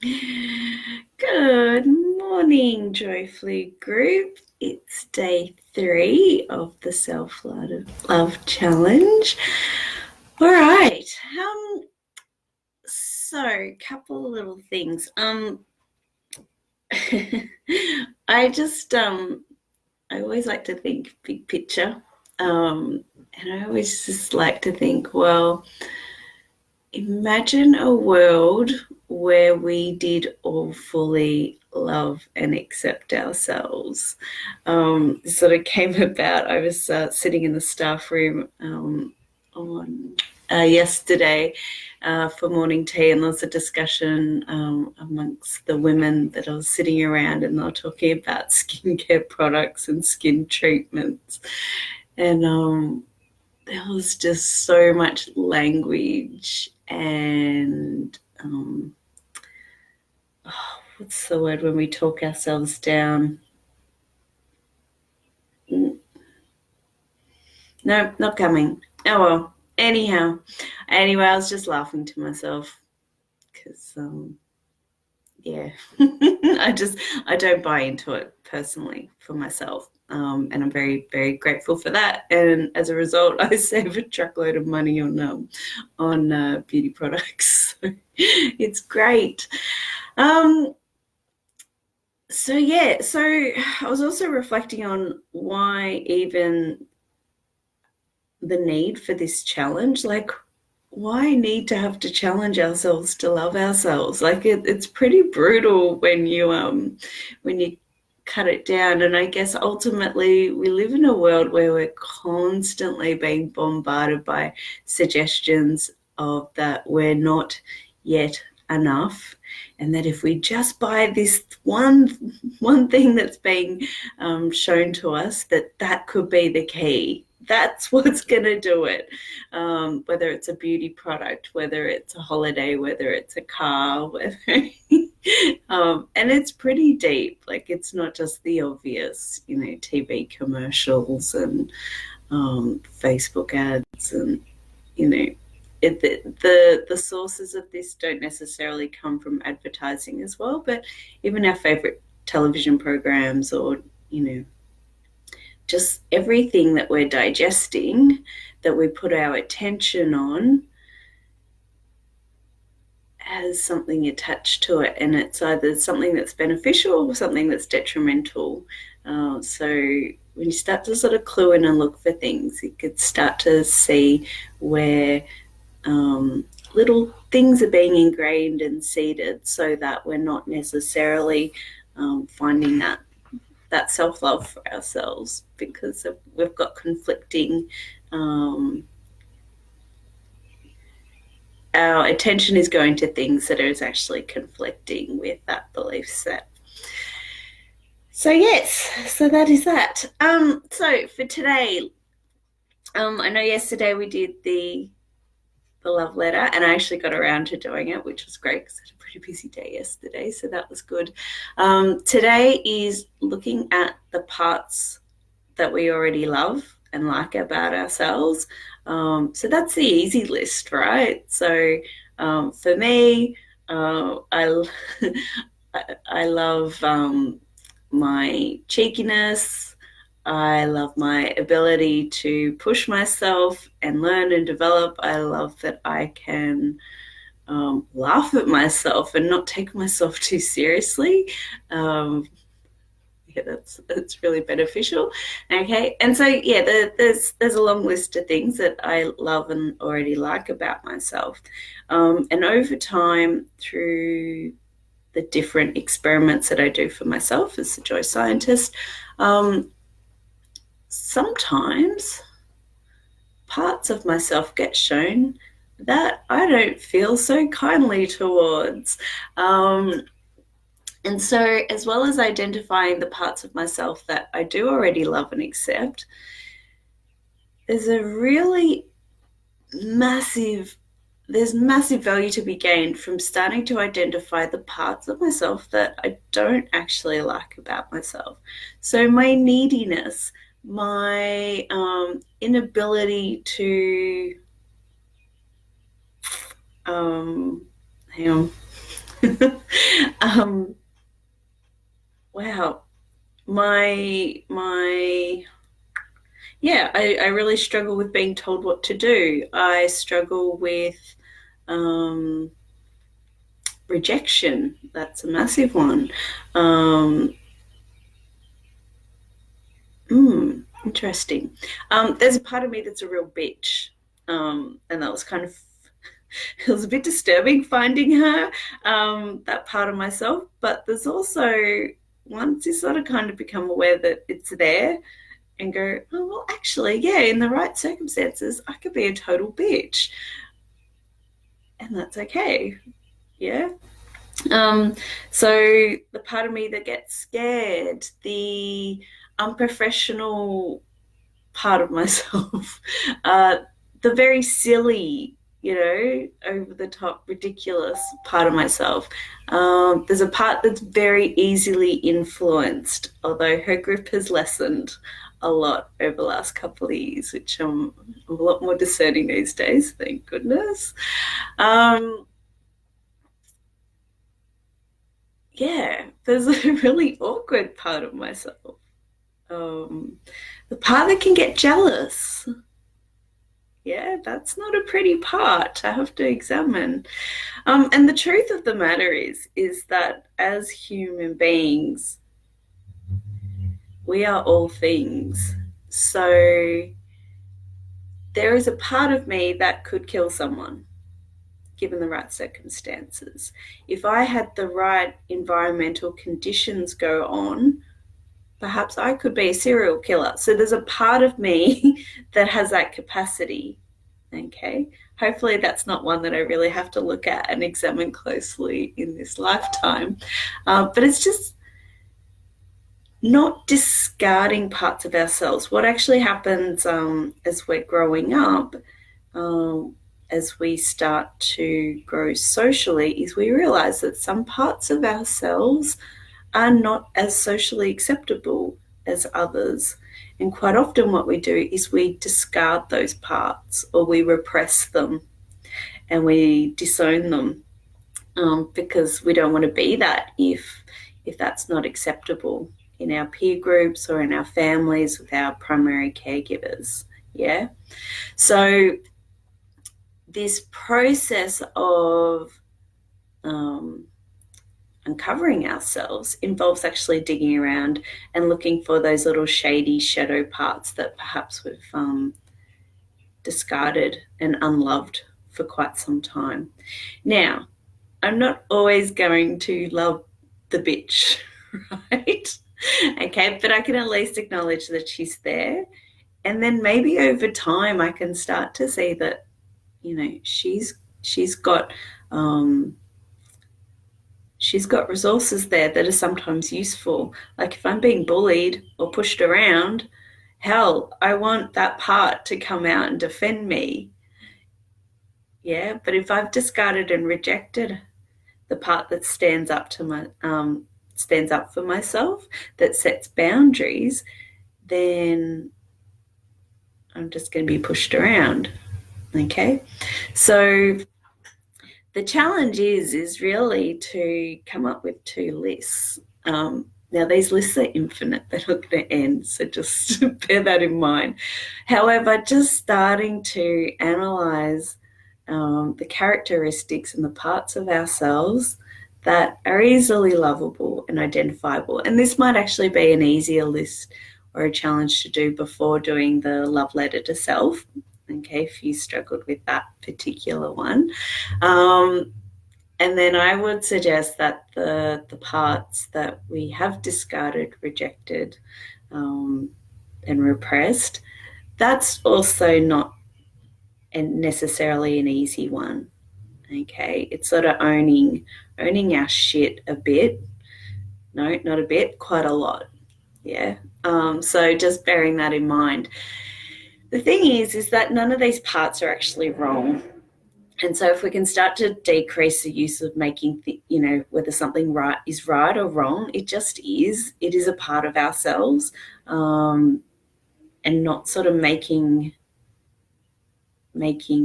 Good morning, Joyflu group. It's day 3 of the self-love challenge. All right. So couple of little things. I always like to think big picture. And I always just like to think, well, imagine a world where we did all fully love and accept ourselves. This sort of came about. I was sitting in the staff room on yesterday for morning tea, and there was a discussion amongst the women that I was sitting around, and they were talking about skincare products and skin treatments. And there was just so much language and what's the word when we talk ourselves down? No, not coming. Oh well. Anyhow, anyway, I was just laughing to myself because yeah, I don't buy into it personally for myself. And I'm very, very grateful for that. And as a result, I save a truckload of money on beauty products. So it's great. So I was also reflecting on why even the need for this challenge. Like, why need to have to challenge ourselves to love ourselves? Like it's pretty brutal when you cut it down. And I guess ultimately we live in a world where we're constantly being bombarded by suggestions of that we're not yet enough, and that if we just buy this one thing that's being shown to us, that could be the key. That's what's going to do it. Whether it's a beauty product, whether it's a holiday, whether it's a car, whether and it's pretty deep. Like it's not just the obvious, TV commercials and Facebook ads, and the sources of this don't necessarily come from advertising as well, but even our favorite television programs, or just everything that we're digesting, that we put our attention on, has something attached to it, and it's either something that's beneficial or something that's detrimental. So when you start to sort of clue in and look for things, you could start to see where little things are being ingrained and seeded, so that we're not necessarily finding that self-love for ourselves, because we've got conflicting our attention is going to things that is actually conflicting with that belief set. So yes, so that is that. So for today, I know yesterday we did the love letter, and I actually got around to doing it, which was great because I had a pretty busy day yesterday, so that was good. Today is looking at the parts that we already love and like about ourselves. So that's the easy list, right? So for me, I I love my cheekiness. I love my ability to push myself and learn and develop. I love that I can laugh at myself and not take myself too seriously. Yeah, that's really beneficial. Okay, and so yeah, there's a long list of things that I love and already like about myself, and over time, through the different experiments that I do for myself as a joy scientist, sometimes parts of myself get shown that I don't feel so kindly towards. And so, as well as identifying the parts of myself that I do already love and accept, there's a really massive there's massive value to be gained from starting to identify the parts of myself that I don't actually like about myself. So my neediness, my inability to hang on, um, wow. My yeah, I really struggle with being told what to do. I struggle with um, rejection. That's a massive one. Um, Interesting. There's a part of me that's a real bitch. And that was kind of, it was a bit disturbing finding her, that part of myself. But there's also, once you sort of kind of become aware that it's there and go, oh, well, actually, yeah, in the right circumstances, I could be a total bitch. And that's okay. Yeah. Um, so the part of me that gets scared, the unprofessional part of myself, uh, the very silly, over the top, ridiculous part of myself. There's a part that's very easily influenced, although her grip has lessened a lot over the last couple of years, which I'm a lot more discerning these days, thank goodness. Um, yeah, there's a really awkward part of myself. Um, the part that can get jealous. Yeah, that's not a pretty part to have to examine. And the truth of the matter is that as human beings, we are all things. So there is a part of me that could kill someone given the right circumstances. If I had the right environmental conditions go on, perhaps I could be a serial killer. So there's a part of me that has that capacity. Okay. Hopefully, that's not one that I really have to look at and examine closely in this lifetime. But it's just not discarding parts of ourselves. What actually happens as we're growing up, as we start to grow socially, is we realize that some parts of ourselves are not as socially acceptable as others. And quite often, what we do is we discard those parts or we repress them and we disown them, because we don't want to be that if that's not acceptable in our peer groups or in our families with our primary caregivers. Yeah. So, this process of um, uncovering ourselves involves actually digging around and looking for those little shady shadow parts that perhaps we've discarded and unloved for quite some time. Now, I'm not always going to love the bitch, right? Okay, but I can at least acknowledge that she's there. And then maybe over time I can start to see that, she's got she's got resources there that are sometimes useful. Like if I'm being bullied or pushed around, hell, I want that part to come out and defend me. Yeah, but if I've discarded and rejected the part that stands up for myself, that sets boundaries, then I'm just going to be pushed around. Okay, so the challenge is really to come up with two lists. Now, these lists are infinite, they're not going to end, so just bear that in mind. However, just starting to analyze the characteristics and the parts of ourselves that are easily lovable and identifiable. And this might actually be an easier list or a challenge to do before doing the love letter to self. Okay, if you struggled with that particular one. And then I would suggest that the parts that we have discarded, rejected, and repressed, that's also not necessarily an easy one. Okay, it's sort of owning our shit a bit. No, not a bit, quite a lot. Yeah. So just bearing that in mind. The thing is that none of these parts are actually wrong. And so if we can start to decrease the use of making, whether something is right or wrong, it just is. It is a part of ourselves, and not sort of making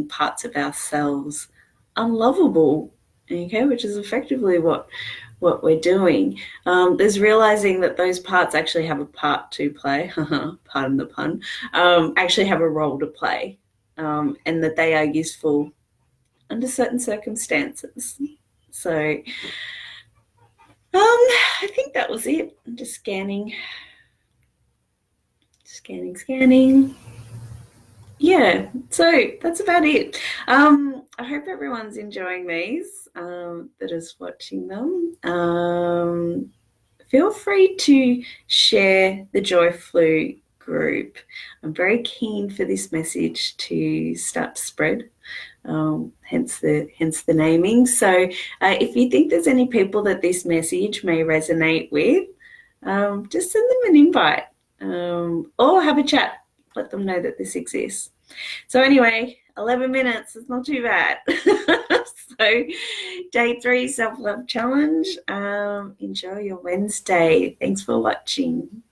parts of ourselves unlovable okay, which is effectively what we're doing. There's realizing that those parts actually have a part to play, pardon the pun, actually have a role to play, and that they are useful under certain circumstances. So I think that was it. I'm just scanning. Yeah, so that's about it. I hope everyone's enjoying these that is watching them. Feel free to share the Joyflu group. I'm very keen for this message to start to spread. Hence the naming. So if you think there's any people that this message may resonate with, just send them an invite or have a chat. Let them know that this exists. So anyway, 11 minutes is not too bad. So day 3 self-love challenge. Enjoy your Wednesday. Thanks for watching.